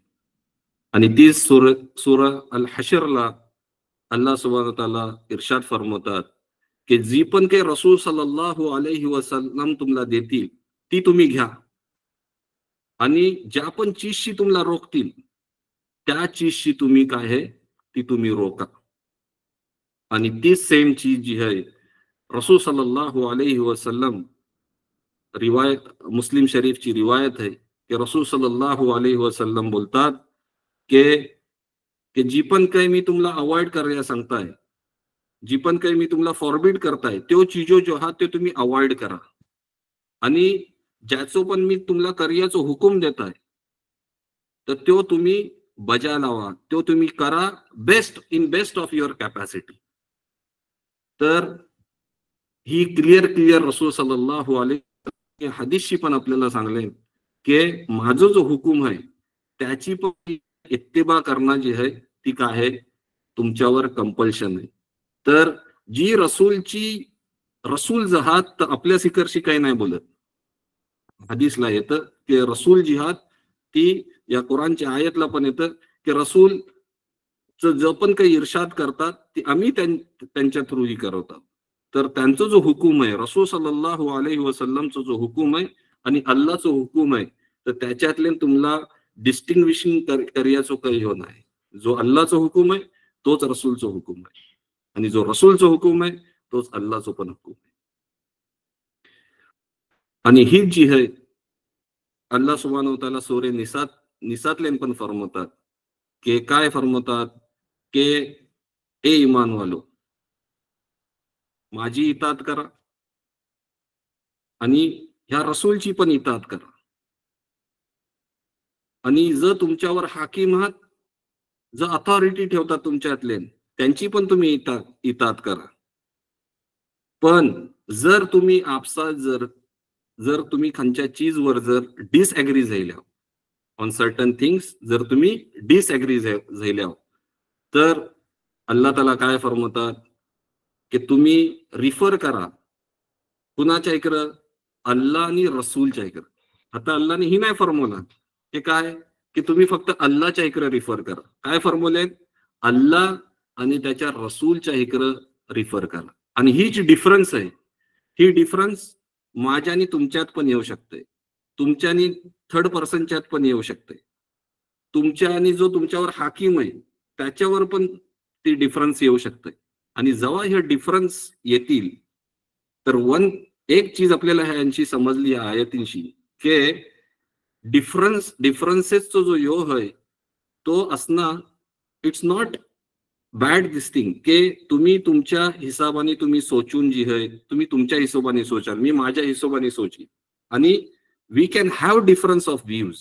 [SPEAKER 1] आणि ती सूर अल हशरला अल्लाह सुब्हानहू तआला इर्शाद फरमवतात की जी पण काही रसूल सल्लल्लाहु अलैहि वसल्लम तुम्हाला देतील ती तुम्ही घ्या, आणि ज्या पण चीजशी तुम्हाला रोखतील त्या चीजशी तुम्ही काय आहे ती तुम्ही रोका. आणि ती सेम चीज जी आहे रसूल सल्लल्लाहु अलैहि वसल्लम, रिवायत मुस्लिम शरीफची रिवायत है की रसूल सल्लल्लाहु अलैहि वसल्लम बोलतात की की जी पण काही मी तुम्हाला अवॉइड करायला सांगताय, जी पण काही मी तुम्हाला फॉरबिड करताय, त्यो चीजो जो आहात ते तुम्ही अवॉइड करा. आणि ज्याचो पण मी तुम्हाला कर्याचो हुकूम देताय तर त्यो तुम्ही बजा लावा, त्यो तुम्ही करा बेस्ट ऑफ युअर कॅपॅसिटी. तर ही क्लिअर रसूल सल्लल्लाहु अलैहि हदीसशी पण आपल्याला सांगले की माझा जो हुकूम आहे त्याची पण इत्तेबा करणं जी आहे ती काय आहे तुमच्यावर कंपल्शन आहे. तर जी रसूल जहात तर आपल्या सिकरशी काही नाही बोलत. हदीसला येतं की रसूल जिहाद ती या कुराणच्या आयतला पण येतं की रसूल जो पण काही इर्शाद करतात ती आम्ही त्यांच्या थ्रू ही करवतात. तर त्यांचा जो हुकूम आहे रसूल सल्लल्लाहु अलैहि वसल्लमचा जो हुकूम आहे आणि अल्लाहचा हुकूम आहे, तर त्याच्यातले तुम्हाला डिस्टिंग्विशिंग करायचं काही हो नाही. जो अल्लाहचा हुकूम आहे तोच रसूलचा हुकूम आहे, आणि जो रसूलचा हुकूम आहे तोच अल्लाहचा पण हुकूम आहे. आणि ही जी आहे अल्लाह सुब्हानहू व तआला सूरे निसातलेन पण फरमवतात की काय फरमवतात की ए ईमान वालो, माझी इतात करा आणि ह्या रसूलची पण इतात करा. आणि जर तुमच्यावर हाकीम आहात, जर अथॉरिटी ठेवतात तुमच्यातले, त्यांची पण तुम्ही इतात करा. पण जर तुम्ही आपसात जर तुम्ही खालच्या चीजवर जर डिसएग्री झाल्या ऑन सर्टन थिंग्स, जर तुम्ही डिसएग्री झाल्या, तर अल्लाह ताला काय फरमवतात की तुम्ही रिफर करा कुणाच्या इकडं, अल्लाह आणि रसूलच्या इकडं. आता अल्लाहने ही नाही फरमवलं की काय की तुम्ही फक्त अल्लाहच्या इकडे रिफर करा. काय फरमवले? अल्लाह आणि त्याच्या रसूलच्या इकडे रिफर करा. आणि ही जी डिफरन्स आहे, ही डिफरन्स माझ्या आणि तुमच्यात पण येऊ शकते, तुमच्या आणि थर्ड पर्सनच्यात पण येऊ शकते, तुमच्या आणि जो तुमच्यावर हाकीम आहे त्याच्यावर पण ती डिफरन्स येऊ शकते. आणि जेव्हा हे डिफरन्स येतील, तर एक चीज आपल्याला ह्यांची समजली आहे आयतींशी की डिफरन्सेसचा जो योग आहे तो असणं, it's not bad this thing की तुम्ही तुमच्या हिशोबाने तुम्ही सोचून जी आहे, तुम्ही तुमच्या हिशोबाने सोचाल, मी माझ्या हिशोबाने सोची, आणि we can have difference of views.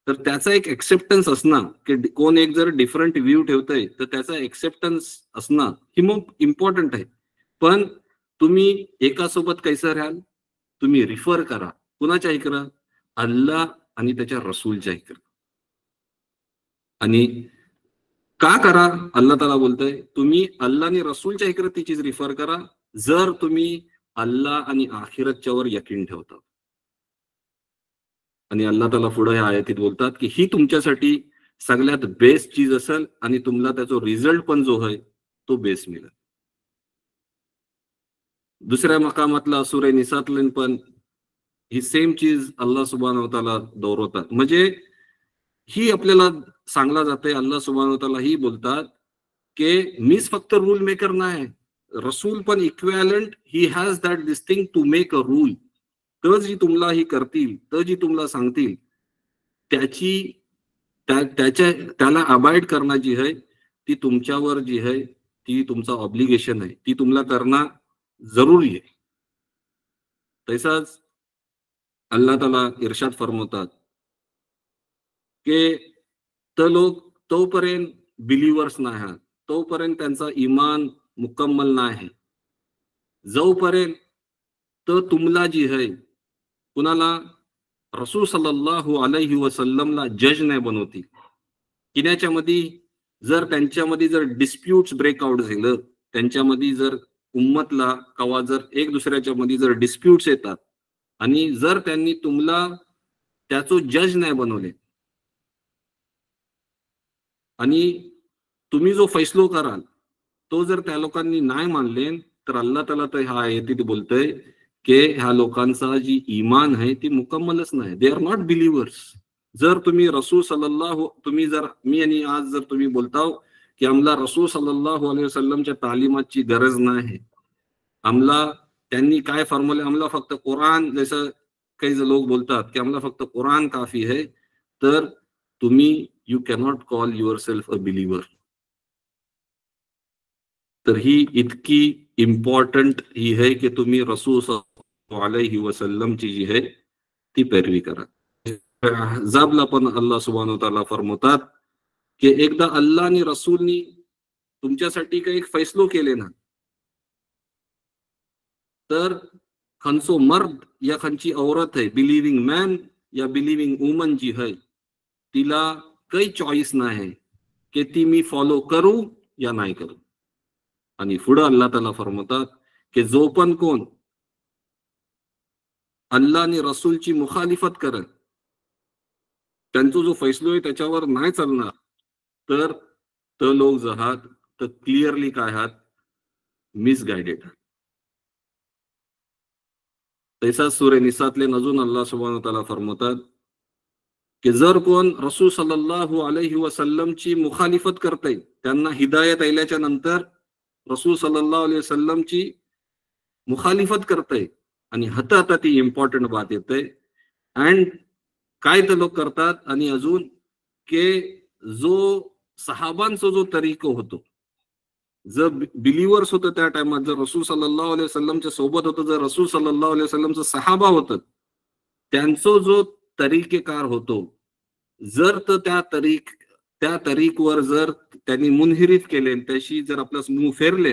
[SPEAKER 1] तर त्याचा एक एक्सेप्टन्स असणं की कोण एक जर डिफरंट व्ह्यू ठेवतंय तर त्याचा एक्सेप्टन्स असणं ही मग इम्पॉर्टंट आहे. पण तुम्ही एकासोबत कैसं राहाल, तुम्ही रिफर करा कुणाच्या इकडं, अल्लाह आणि त्याच्या रसूलच्या इकडं. आणि का करा? अल्लाह ताला बोलतोय तुम्ही अल्लाह आणि रसूलच्या इकडे ती चीज रिफर करा जर तुम्ही अल्लाह आणि आखिरतच्यावर यकीन ठेवता. आणि अल्लाह ताला पुढे या आयतीत बोलतात की ही तुमच्यासाठी सगळ्यात बेस्ट चीज असेल आणि तुम्हाला त्याचा रिझल्ट पण जो आहे तो बेस्ट मिळेल. दुसऱ्या मकामातला सूरे निसातले पण ही सेम चीज अल्लाह सुब्हानहू व तआला दोहरवतात. म्हणजे ही आपल्याला सांगला जाते, अल्लाह सुब्हानहू व तआला ही बोलतात की मीच फक्त रूल मेकर नाही, रसूल पण equivalent, he has that this thing to make a rule. तर जी तुम्हाला ही करतील, तर जी तुम्हाला सांगतील त्याची त्याला अबाइड करणं जी आहे ती तुमच्यावर जी आहे ती तुमचा ऑब्लिगेशन आहे, ती तुम्हाला करणं जरुरी आहे. तसाच अल्लाह ताला इर्शाद फरमवतात की तर लोक तोपर्यंत बिलिव्हर्स नाही आहात, तोपर्यंत त्यांचा इमान मुकम्मल नाही आहे, जोपर्यंत तर तुम्हाला जी आहे कुणाला रसूल सल्लल्लाहु अलैहि वसल्लमला जज नाही बनवतील. किन्याच्यामध्ये जर त्यांच्यामध्ये जर डिस्प्यूट्स ब्रेकआउट झालं, त्यांच्यामध्ये जर उम्मतला कवा जर एक दुसऱ्याच्या मध्ये जर डिस्प्यूट्स येतात आणि जर त्यांनी तुम्हाला त्याचो जज नाही बनवले आणि तुम्ही जो फैसलो कराल तो जर त्या लोकांनी नाही मानले, तर अल्लाह ताला तर ह्या आयतीत बोलतोय की ह्या लोकांचा जी इमान आहे ती मुकम्मलच नाही, दे आर नॉट बिलिव्हर्स. जर तुम्ही रसूल सल्लल्लाहु, तुम्ही जर मी आणि आज जर तुम्ही बोलताव की आम्हाला रसूल सल्लल्लाहु अलैहि वसल्लमच्या तालीमाची गरज नाही, आम्हाला त्यांनी काय फरमावले, आम्हाला फक्त कुराण, जसं काही लोक बोलतात की आम्हाला फक्त कुराण काफी आहे, तर तुम्ही you cannot call yourself a believer. तर ही इतकी इम्पॉर्टंट ही आहे की तुम्ही रसूल सल्लल्लाहु अलैहि वसल्लमची जी आहे ती पैरवी करा. अहझाबला पण अल्लाह सुब्हानहू व तआला फरमवतात की एकदा अल्लाह आणि रसूलनी तुमच्यासाठी काही फैसलो केले ना, तर खंचो मर्द या खंची औरत आहे, बिलिव्हिंग मॅन या बिलिव्हिंग वुमन जी आहे तिला काही चॉईस नाही की ती मी फॉलो करू या नाही करू. आणि पुढे अल्लाह ताला फरमवतात की जो पण कोण अल्लाह आणि रसूलची मुखालिफत करत, त्यांचा जो फैसलो आहे त्याच्यावर नाही चालणार, तर तो लोक जहात तर क्लिअरली काय आहात, मिसगाइडेड. तसाच सूरे निसातले अजून अल्लाह सुब्हानहू व तआला फरमवतात की जर कोण रसूल सल्लल्लाहु अलैहि वसल्लमची मुखालिफत करते, त्यांना हिदायत आल्याच्या नंतर रसूल सल्लल्लाहु अलैहि वसल्लमची मुखालिफत करते आणि आता ती इम्पॉर्टंट बात येते, अँड काय ते लोक करतात आणि अजून के जो सहाबांचा जो तरीको होतो, जर बिलिव्हर्स होतं त्या टाइमात, जर रसूल सल्लल्लाहु अलैहि वसल्लमच्या सोबत होतं, जर रसूल सल्लल्लाहु अलैहि वसल्लमचं सहाबा होतं, त्यांचा जो तरीकेकार होतो, जर तर त्या तरीकवर जर त्यांनी मुनहिरीफ केले, त्याशी जर आपलं मुंह फेरले,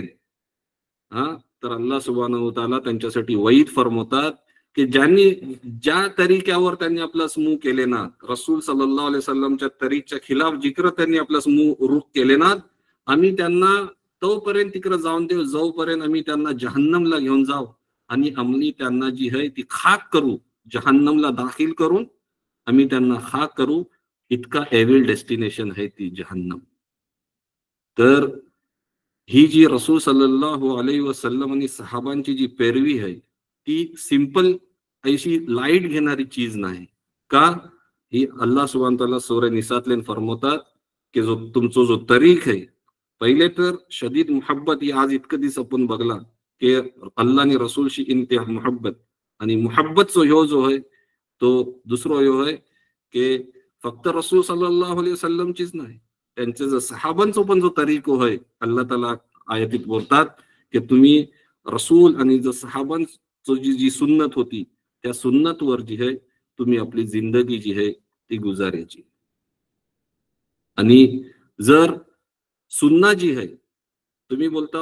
[SPEAKER 1] हा, तर अल्लाह सुब्हानहू व तआला त्यांच्यासाठी वईद फरमवतात की ज्या तरीक्यावर त्यांनी आपला समूह केले ना, रसूल सल्लल्लाहु अलैहि वसल्लमच्या तरीकच्या खिलाफ जिकर त्यांनी आपला समूह रुख केले ना, आम्ही त्यांना तोपर्यंत तिकडे जाऊन देऊ जोपर्यंत आम्ही त्यांना जहन्नमला घेऊन जाऊ आणि आम्ही त्यांना जी आहे ती खाक करू, जहन्नमला दाखल करून आम्ही त्यांना खाक करू. इतका एविल डेस्टिनेशन आहे ती जहन्नम. तर ही जी रसूल सल्लल्लाहु अलैहि वसल्लम आणि सहाबांची जी पैरवी आहे ती सिंपल ऐशी लाईट घेणारी चीज नाही. का? ही अल्लाह सुब्हानहू तआला सूरा निसातले फरमवतात की जो तुमचा जो तरीक आहे, पहिले तर शदीद मुहब्बत ही आज इतकं दिवस आपण बघला की अल्लाह आणि रसूलशी इंतिहा मुहब्बत, आणि मुहब्बतचो ह्यो जो आहे तो दुसरो ह्यो आहे की फक्त रसूल सल्लल्लाहु अलैहि वसल्लमचीच नाही, त्यांचे जो सहाबांचा पण जो तरीको आहे, अल्लाह ताला आयतीत बोलतात की तुम्ही रसूल आणि जो सहाबांची जी सुन्नत होती त्या सुन्नतवर जी आहे तुम्ही आपली जिंदगी जी आहे ती गुजारायची. आणि जर सुन्ना जी आहे, तुम्ही बोलता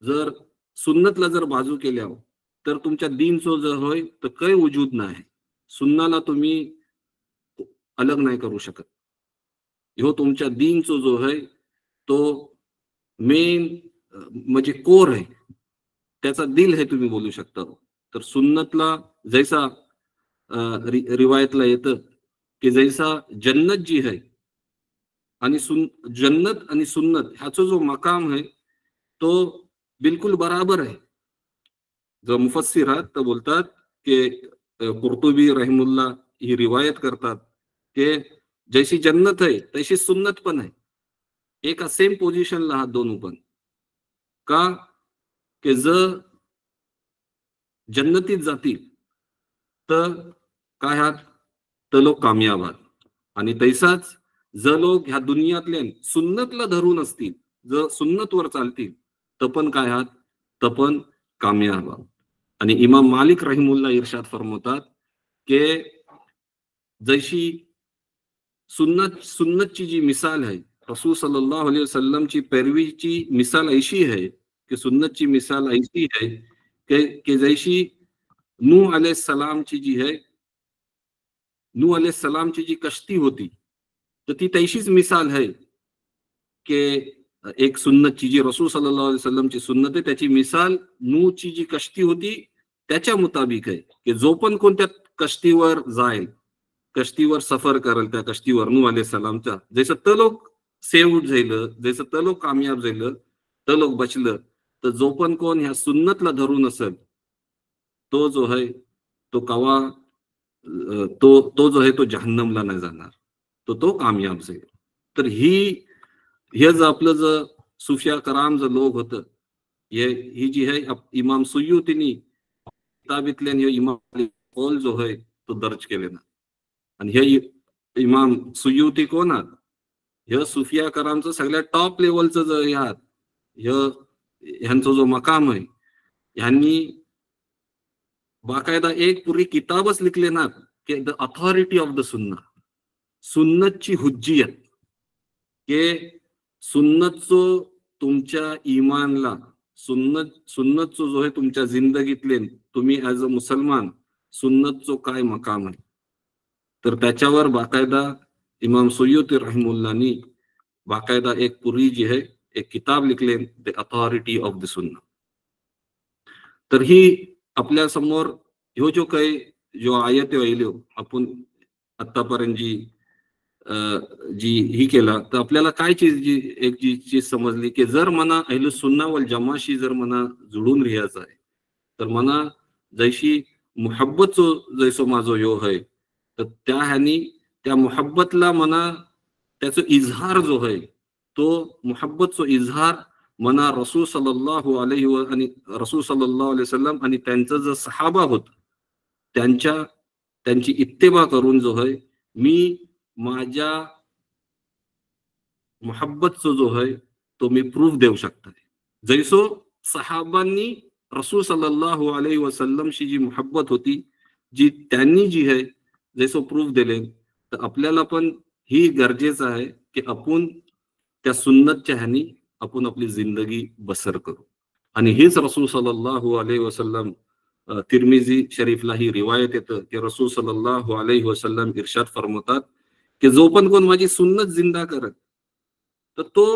[SPEAKER 1] जर सुन्नतला जर बाजू केल्या तर तुमच्या दीनचो जर होय तर काही वजूद नाही. सुन्नाला तुम्ही अलग नाही करू शकत. ह्यो तुमच्या दीनचो जो आहे तो मेन म्हणजे कोर आहे, त्याचा दिल हे तुम्ही बोलू शकता. तर सुन्नतला जैसा रिवायतला येतं की जैसा जन्नत जी आहे आणि जन्नत आणि सुन्नत ह्याचा जो मकाम आहे तो बिलकुल बराबर आहे. जो मुफस्सिरात तर बोलतात की कुर्तुबी रहमुल्ला ही रिवायत करतात की जैसी जन्नत आहे तशी सुन्नत पण आहे. एका सेम पोझिशनला हा दोन पण. का? की जर जन्नतीत जातील तर काय आहात तर लोक कामयाब आहात, आणि तैसाच जर लोक ह्या दुनियातल्या सुन्नतला धरून असतील, जर सुन्नतवर चालतील तर पण काय आहात तर पण कामयाब आहात. आणि इमाम मालिक रहिमुल्ला इर्शाद फरमवतात की जशी सुन्नतची जी मिसाल आहे, रसूल सल्लल्लाहु अलैहि वसल्लमची पैरवीची मिसाल ऐशी आहे की सुन्नतची मिसाल ऐशी आहे की जैशी नूह अलैहि सलामची जी आहे, नूह अलैहि सलामची जी कश्ती होती तर ती तैशीच मिसाल आहे की एक सुन्नतची जी रसूल सल्लल्लाहु अलैहि वसल्लमची सुन्नत आहे त्याची मिसाल नूहची जी कश्ती होती त्याच्या मुताबिक आहे की जो पण कोणत्या कश्तीवर जाईल, कश्तीवर सफर करेल, त्या कश्तीवर नूह अलैहि सलामच्या जसं त लोक सेव्ड झालं, जसं त लोक कामयाब झालं, त लोक बचलं, तर जो पण कोण ह्या सुन्नतला धरून असेल तो जो आहे तो कवा तो जो आहे तो जहन्नमला नाही जाणार, तो कामयाब जाईल. तर हे जे आपलं जर सुफिया कराम जर लोक होतं, ही जी आहे इमाम सुयुतीनी किताबीतल्या इमाम कौल जो आहे तो दर्ज केले ना. आणि हे इमाम सुयुती कोण आहात? हे सुफिया करामचं सगळ्यात टॉप लेवलचं जर ह्यात ह्यांचा जो मकाम आहे, ह्यांनी बाकायदा एक पूरी किताबच लिखले ना की द अथॉरिटी ऑफ द सुन्ना, सुन्नतची हुज्जियत, के सुन्नतचो तुमच्या इमानला, सुन्नतचो जो आहे तुमच्या जिंदगीतले तुम्ही ऍज अ मुसलमान सुन्नतचो काय मकाम आहे. तर त्याच्यावर बाकायदा इमाम सुयुती रहमुल्लानी बाकायदा एक पूरी जी आहे एक किताब लिखले, द अथॉरिटी ऑफ द सुन्ना. तर ही आपल्या समोर ह्यो जो काही जो आयत वाहिल्यो आपण आतापर्यंत जी ही केला, तर आपल्याला काय जी चीज समजली की जर मना अहले सुन्ना वल जमाशी जर मना जुळून राहायचं आहे तर मना जैशी मुहब्बतचो जैसो माझो ह्यो आहे, तर त्या ह्यानी त्या मुहब्बतला मना त्याचा इजहार जो आहे तो मुहब्बतचो इजहार मना रसूल सल्लल्लाहु अलैहि वसल्लम आणि त्यांचं जे सहाबा होत त्यांच्या त्यांची इत्तेबा करून जो आहे मी माझ्या मोहब्बतचो जो आहे तो मी प्रूफ देऊ शकतो. जैसो सहाबांनी रसूल सल्लल्लाहु अलैहि वसल्लमशी जी मोहब्बत होती, जी त्यांनी जी आहे जैसो प्रूफ दिले, तर आपल्याला पण ही गरजेचं आहे की आपण त्या सुन्नतच्या ह्यानी आपण आपली जिंदगी बसर करू. आणि हेच रसूल सल्लल्लाहु अलैहि वसल्लम तिर्मिजी शरीफला ही रिवायत येतं की रसूल सल्लल्लाहु अलैहि वसल्लम इर्शाद फरमवतात की जो पण कोण माझी सुन्नत जिंदा करत, तर तो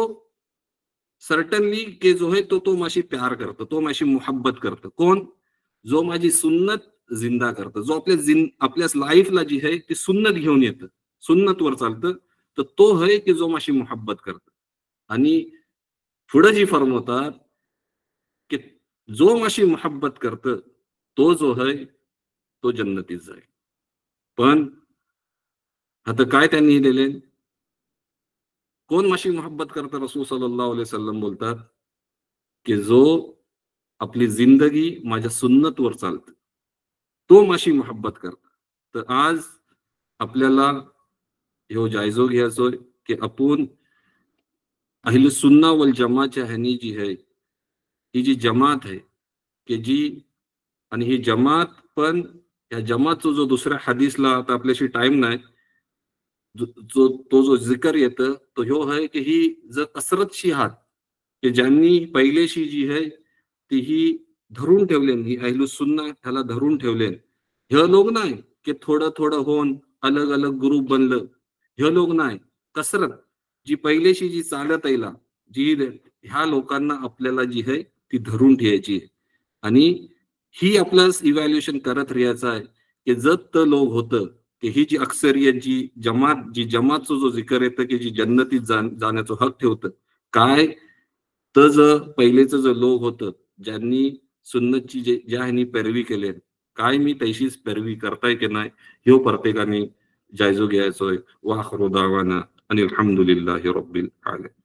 [SPEAKER 1] सर्टनली के जो आहे तो माझी प्यार करतो, तो माझी मोहब्बत करतो. कोण? जो माझी सुन्नत जिंदा करतो, जो आपल्या लाईफला जी आहे ती सुन्नत घेऊन येतं, सुन्नतवर चालतं, तर तो आहे की जो माझी मोहब्बत करतो. आणि पुढे जी फरमवतात की जो माझी मोहब्बत करतं तो जो आहे तो जन्नतीत जाईल. पण आता काय त्यांनी दिले? कोण माझी मोहब्बत करतं? रसूल सल्लल्लाहु अलैहि वसल्लम बोलतात की जो आपली जिंदगी माझ्या सुन्नतवर चालतं, तो माझी मोहब्बत करतो. तर आज आपल्याला ह्यो जायजो घ्यायचोय की आपण अहले सुन्ना वल जमाच्या ह्यानी जी आहे ही जी जमात आहे की जी, आणि ही जमात पण या जमातचा जो दुसऱ्या हदीसला आता आपल्याशी टाइम नाही, जो जिकर येतं तो ह्यो आहे की ही जर कसरतशी हात की ज्यांनी पहिलेशी जी आहे ती ही धरून ठेवले, ही अहलुस सुन्ना ह्याला धरून ठेवले. हे लोक नाही की थोडं थोडं होऊन अलग अलग ग्रुप बनलं, हे लोक नाही. कसरत जी पहिलेशी जी चालत येईल, जी ह्या लोकांना आपल्याला जी आहे ती धरून ठेवायची आहे. आणि ही आपल्याला इव्हॅल्युएशन करत राहायचं आहे की जत त लोक होतं की ही जी अक्सरियत जी जमातचा जो जिकर येतं की जी जन्नतीत जाण्याचं हक ठेवतं, काय तर पहिलेचं जे लोक होतं ज्यांनी सुन्नतची ज्या ह्यांनी पैरवी केली, काय मी तशीच पैरवी करताय की नाही, ह्यो प्रत्येकाने जायजो घ्यायचोय. वा आखिरू दावाना अनिल हम्दुलिल्लाहि रब्बिल आलमीन.